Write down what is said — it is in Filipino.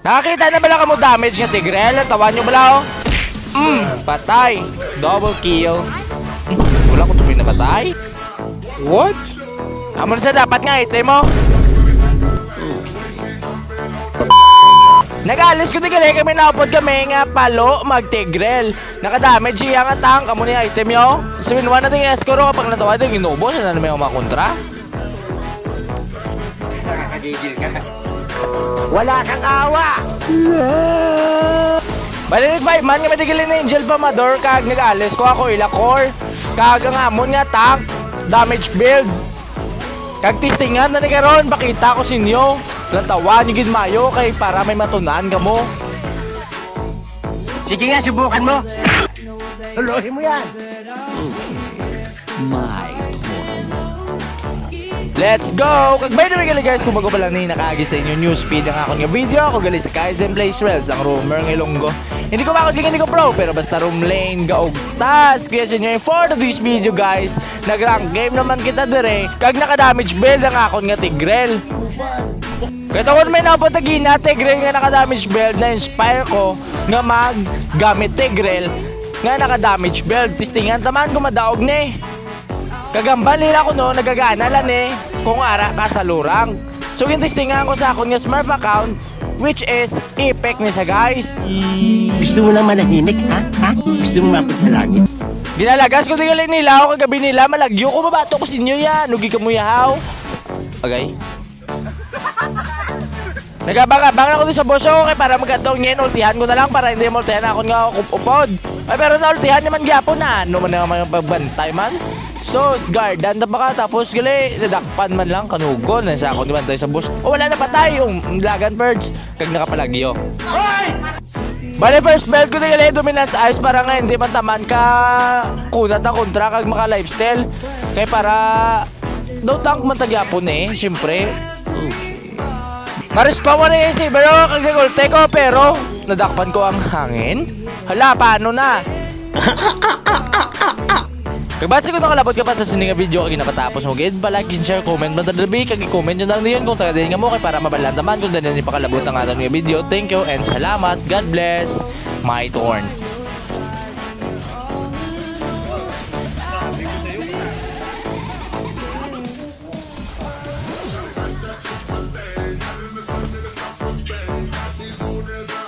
Nakakita na bala ka mo damage nga Tigrel? Tawan nyo bala oh. Patay. Double kill. Wala ko tuloy na patay. What? Amon sa dapat nga item mo. Nag-alis ko tigil kami naupod kami nga palo mag-Tigrel. Nakadamage siya nga tank. Amo ni item yo. Sabihin mo natin yung escoro kapag natawa din inubos. Ano naman yung mga kontra? Nakakagigil ka. Wala kang awa! Balinig 5 man nga matigilin na Angel Pamador. Kag nag-alis ko ako ilakor. Kag ang amon nga tank. Damage build. Kag testingan na ni karon. Pakita ko sinyo. Lantawan yung ginmayo kay para may matunaan ka mo. Sige nga, subukan mo. Tulohin mo yan. Let's go! Kag by the way guys, kung bago pa lang nakagi sa inyo newsfeed ang akong nga video, ako gali sa Kaizen Plays Rails, ang rumor ng Ilonggo. Hindi ko makakagling, hindi ko pro, pero basta room lane, gaog tas. Kaya sa inyo, for this video guys, nag-rank game naman kita dire. Kag naka-damage build ang akong nga Tigrel. Kaya kung may napatagin na Tigrel nga naka-damage build, na-inspire ko nga mag-gamit Tigrel nga naka-damage build. Tistingan taman ko madaog ni. Kagambal nila ko no, nagagana lang eh kung ara ka sa lurang. So gintistingan ko sa akong nga Smurf account, which is Epic ni sa guys. Gusto mo lang manahimik, ha? Gusto mo mapit sa langit? Ginalagas ko tingalin nila ako kagabi nila, malagyo ko mabato ko sinyo yan. Nugi ka mo yahaw. Okay. Nagabang-abang ako din sa boss ako kay para magkatong yan, ultihan ko na lang para hindi multihan ako nga upod. Ay pero naultihan naman gyapon na, ano man naman yung pagbantay man. So, guardan na baka tapos gali, nadakpan man lang kanugon na sa ako di bantay sa boss. O wala na patay yung lagan birds kag nakapalagyo. Bale first belt ko na gali dominance ice para nga hindi man taman ka kunat ang kontra kag maka lifestyle. Kay para daw tank man tagyapon eh, syempre. Marispa mo na yung saber ako kag nagulte ko pero nadakpan ko ang hangin. Hala, paano na? Kagbasa ko nakalabot ka pa sa sininga video kag napatapos mo gid, like, share, comment, matadabi kag i-comment nyo lang diyon kung taga din nga mo kay para mabalan naman kung dahil ni pakalabot ang ating video. Thank you and salamat. God bless. My turn. As soon as